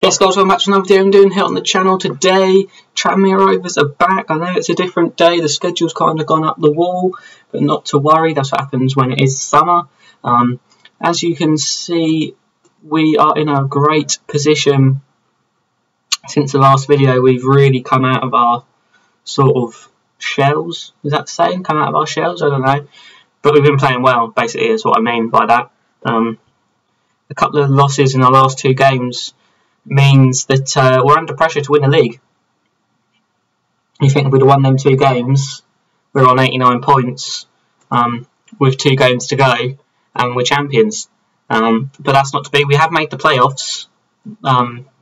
Yes guys, welcome back to another video I'm doing here on the channel today. Tranmere Rovers are back. I know it's a different day, the schedule's kind of gone up the wall, but not to worry, that's what happens when it is summer. As you can see, we are in a great position. Since the last video, we've really come out of our sort of shells. Is that the saying? Come out of our shells? I don't know. But we've been playing well, basically, is what I mean by that. A couple of losses in our last two games means that we're under pressure to win the league. You think if we'd have won them two games, we're on 89 points with 2 games to go, and we're champions. But that's not to be. We have made the playoffs.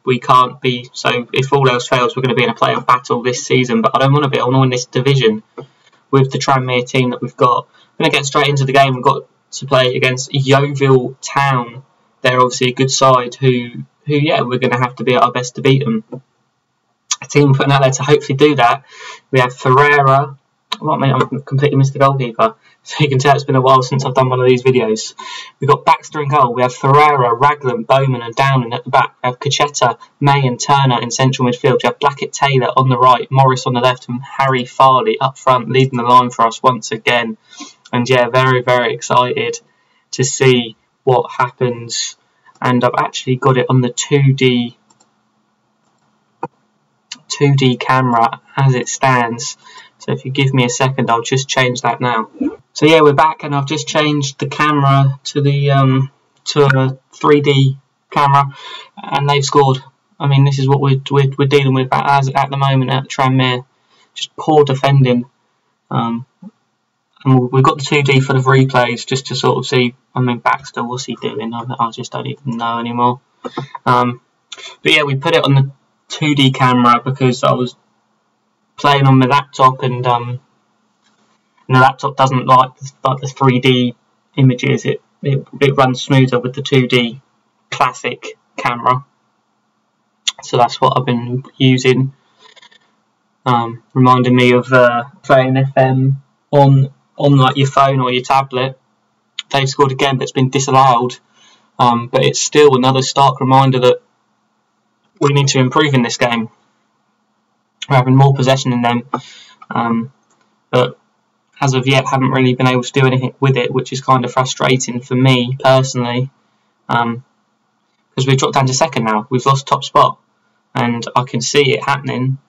We can't be. So if all else fails, we're going to be in a playoff battle this season. But I don't want to be. I want to win this division with the Tranmere team that we've got. I'm going to get straight into the game. We've got to play against Yeovil Town. They're obviously a good side who yeah, we're going to have to be at our best to beat them. A team putting out there to hopefully do that. We have Ferreira. Well, I mean, I'm completely missed the goalkeeper. So you can tell it's been a while since I've done one of these videos. We've got Baxter in goal. We have Ferreira, Raglan, Bowman and Downing at the back. We have Cachetta, May and Turner in central midfield. We have Blackett Taylor on the right, Morris on the left and Harry Farley up front leading the line for us once again. And yeah, very, very excited to see what happens. And I've actually got it on the 2D camera as it stands. So if you give me a second, I'll just change that now. So yeah, we're back, and I've just changed the camera to the to a 3D camera, and they've scored. I mean, this is what we're dealing with at the moment at Tranmere. Just poor defending. And we've got the 2D for the replays just to sort of see. I mean, Baxter, what's he doing? I just don't even know anymore. But yeah, we put it on the 2D camera because I was playing on my laptop, and the laptop doesn't like the 3D images. It runs smoother with the 2D classic camera. So that's what I've been using. Reminding me of playing FM on like your phone or your tablet. They've scored again, but it's been disallowed. But it's still another stark reminder that we need to improve in this game. We're having more possession than them, but as of yet haven't really been able to do anything with it, which is kind of frustrating for me personally, because we've dropped down to second now. We've lost top spot, and I can see it happening.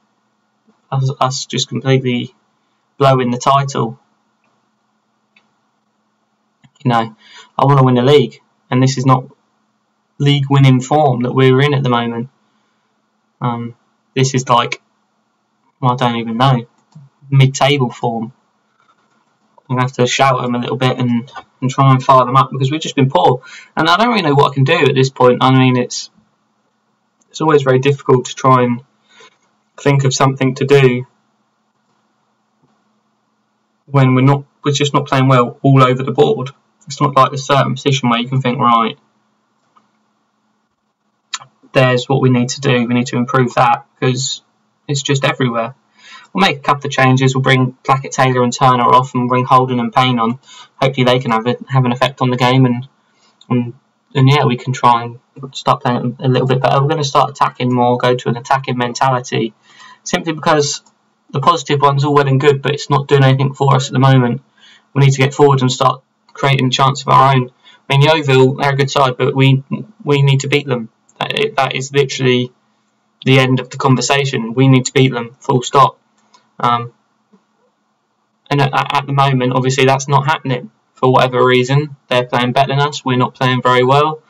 Us just completely blowing the title. You know, I want to win the league, and this is not league winning form that we're in at the moment. This is like, well, I don't even know, mid-table form. I'm going to have to shout them a little bit and try and fire them up, because we've just been poor. And I don't really know what I can do at this point. I mean, it's always very difficult to try and think of something to do when we're just not playing well all over the board. It's not like a certain position where you can think, right, there's what we need to do. We need to improve that, because it's just everywhere. We'll make a couple of changes. We'll bring Blackett Taylor and Turner off, and bring Holden and Payne on. Hopefully they can have an effect on the game, and yeah, we can try and start playing a little bit better. We're going to start attacking more, go to an attacking mentality, simply because the positive one's all well and good, but it's not doing anything for us at the moment. We need to get forward and start creating a chance of our own. I mean, Yeovil, they're a good side, but we need to beat them. That is literally the end of the conversation. We need to beat them, full stop. And at the moment, obviously, that's not happening for whatever reason. They're playing better than us. We're not playing very well,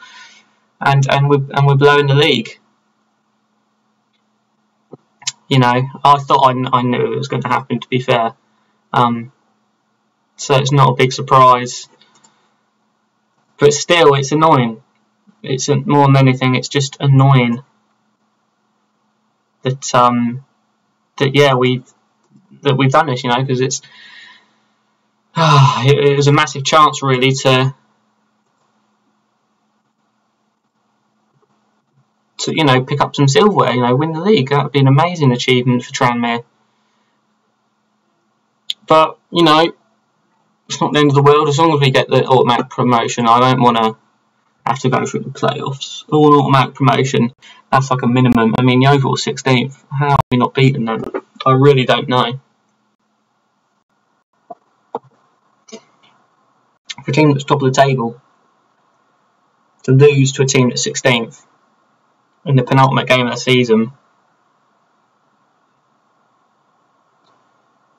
and we're blowing the league. You know, I thought I knew it was going to happen, to be fair. So it's not a big surprise, but still, it's annoying. It's more than anything, it's just annoying that yeah, we've done this, you know, because it was a massive chance really to you know, pick up some silverware, you know, win the league. That would be an amazing achievement for Tranmere. But you know, it's not the end of the world as long as we get the automatic promotion. I don't want to have to go through the playoffs or an automatic promotion. That's like a minimum. I mean, Yeovil 16th. How are we not beaten them? I really don't know. For a team that's top of the table to lose to a team that's 16th in the penultimate game of the season,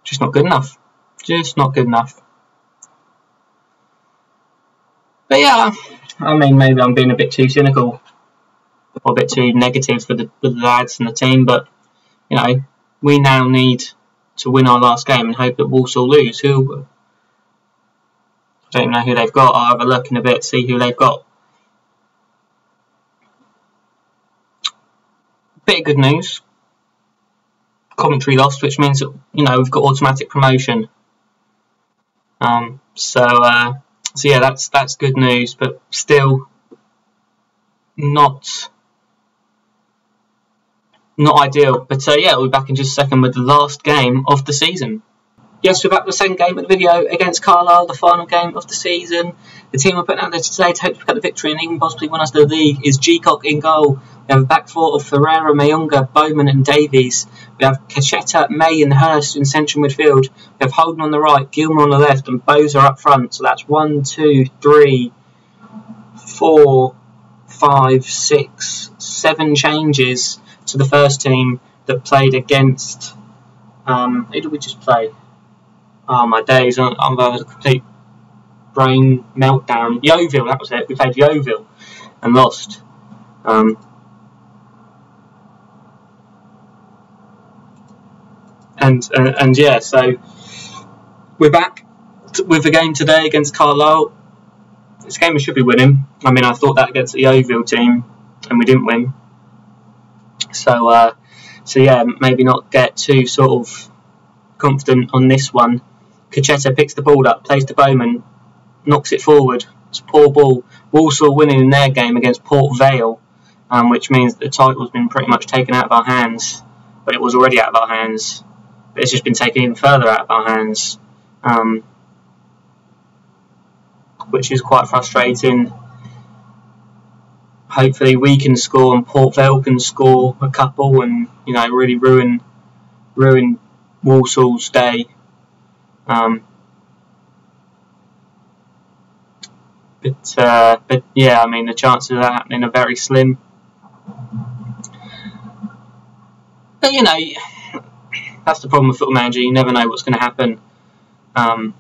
just not good enough. Just not good enough. But yeah, I mean, maybe I'm being a bit too cynical or a bit too negative for the lads and the team, but you know, we now need to win our last game and hope that Walsall lose. I don't even know who they've got. I'll have a look in a bit, see who they've got. Bit of good news. Coventry lost, which means that, you know, we've got automatic promotion. So yeah, that's good news, but still not ideal. But yeah, we'll be back in just a second with the last game of the season. Yes, we're back with the second game of the video against Carlisle, the final game of the season. The team we're putting out there today to hope to pick up the victory and even possibly win us the league is G-Cock in goal. We have a back four of Ferreira, Mayunga, Bowman and Davies. We have Cachetta, May and Hurst in central midfield. We have Holden on the right, Gilmore on the left and Bowser up front. So that's 1, 2, 3, 4, 5, 6, 7 changes to the first team that played against... who did we just play? Oh my days, I'm having a complete brain meltdown. Yeovil, that was it. We played Yeovil and lost. And yeah, so we're back with the game today against Carlisle. This game we should be winning. I mean, I thought that against the Yeovil team, and we didn't win. So yeah, maybe not get too sort of confident on this one. Cachetta picks the ball up, plays to Bowman, knocks it forward. It's a poor ball. Walsall winning in their game against Port Vale, which means that the title's been pretty much taken out of our hands. But it was already out of our hands. But it's just been taken even further out of our hands, which is quite frustrating. Hopefully we can score and Port Vale can score a couple and, you know, really ruin Walsall's day. But yeah, I mean, the chances of that happening are very slim. But you know, that's the problem with Football Manager. You never know what's going to happen. I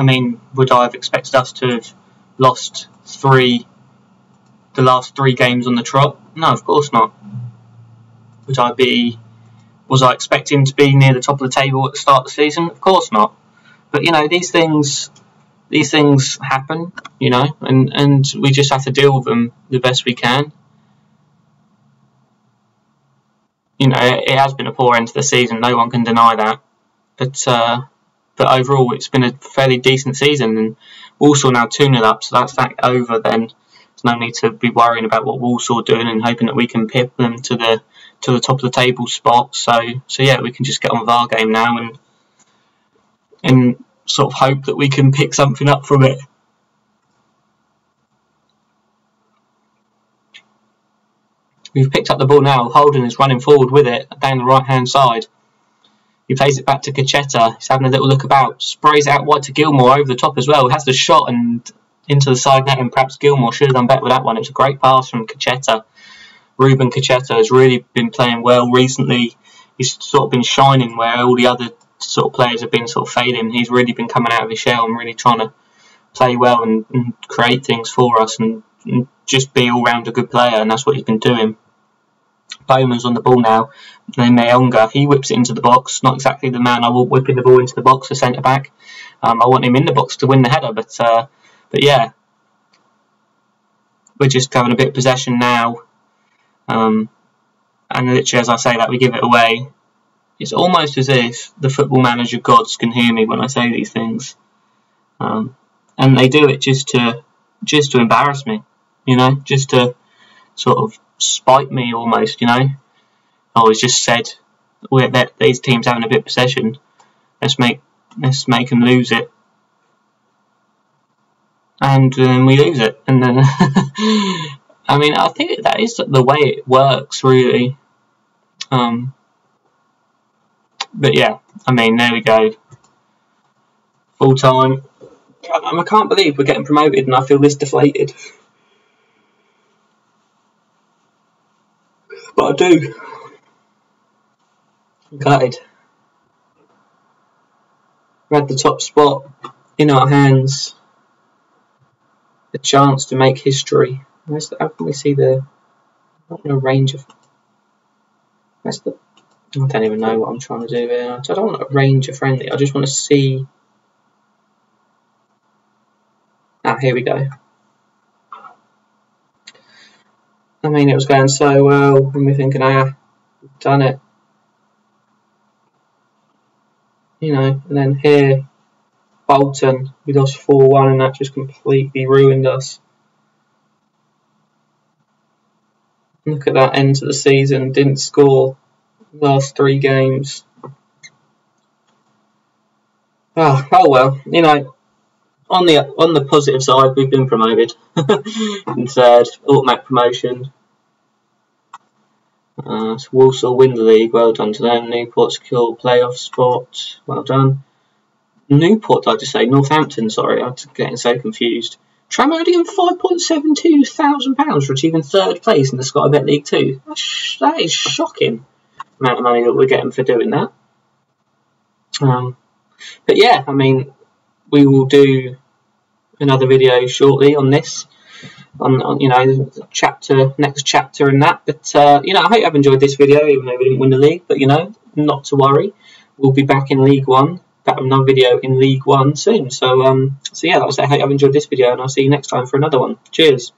mean, would I have expected us to have lost the last 3 games on the trot? No, of course not. Was I expecting to be near the top of the table at the start of the season? Of course not. But you know, these things happen, you know, and we just have to deal with them the best we can. You know, it has been a poor end to the season, no one can deny that. But overall, it's been a fairly decent season, and Walsall now 2-0 up, so that's that over then. There's no need to be worrying about what Walsall are doing and hoping that we can pip them to the top of the table spot. So yeah, we can just get on with our game now and sort of hope that we can pick something up from it. We've picked up the ball now. Holden is running forward with it down the right hand side. He plays it back to Cachetta. He's having a little look about. Sprays it out wide to Gilmore over the top as well. He has the shot and into the side net, and perhaps Gilmore should have done better with that one. It was a great pass from Cachetta. Ruben Cachetta has really been playing well recently. He's sort of been shining where all the other sort of players have been sort of fading. He's really been coming out of his shell and really trying to play well and create things for us and just be all round a good player, and that's what he's been doing. Bowman's on the ball now. Then Mayunga, he whips it into the box. Not exactly the man I want whipping the ball into the box for centre back. I want him in the box to win the header, but yeah, we're just having a bit of possession now. And literally, as I say that, we give it away. It's almost as if the Football Manager gods can hear me when I say these things, and they do it just to embarrass me, you know, just to sort of spite me almost, you know. I always just said that these teams having a bit of possession, let's make them lose it. and then we lose it, and then I mean, I think that is the way it works, really. But yeah, I mean, there we go. Full time. I can't believe we're getting promoted, and I feel this deflated. But I do. I'm gutted. We had the top spot in our hands. A chance to make history. How can we see the? I don't know, range of. Where's the? I don't even know what I'm trying to do here. I don't want to arrange a friendly. I just want to see. Ah, here we go. I mean, it was going so well, and we're thinking, we've done it. You know, and then here, Bolton, we lost 4-1, and that just completely ruined us. Look at that end to the season, didn't score last 3 games. Oh well, you know, on the positive side, we've been promoted. In third, automatic promotion. So Walsall win the league, well done to them. Newport secure playoff spot, well done. Newport, did I just say? Northampton, sorry, I'm getting so confused. Tranmere only given £5.72,000 for achieving 3rd place in the Sky Bet League 2. That is shocking amount of money that we're getting for doing that. But yeah, I mean, we will do another video shortly on this, on you know, next chapter and that. But you know, I hope you have enjoyed this video, even though we didn't win the league. But you know, not to worry, we'll be back in League One. Back with another video in League One soon. So yeah, like I say, I hope you have enjoyed this video, and I'll see you next time for another one. Cheers.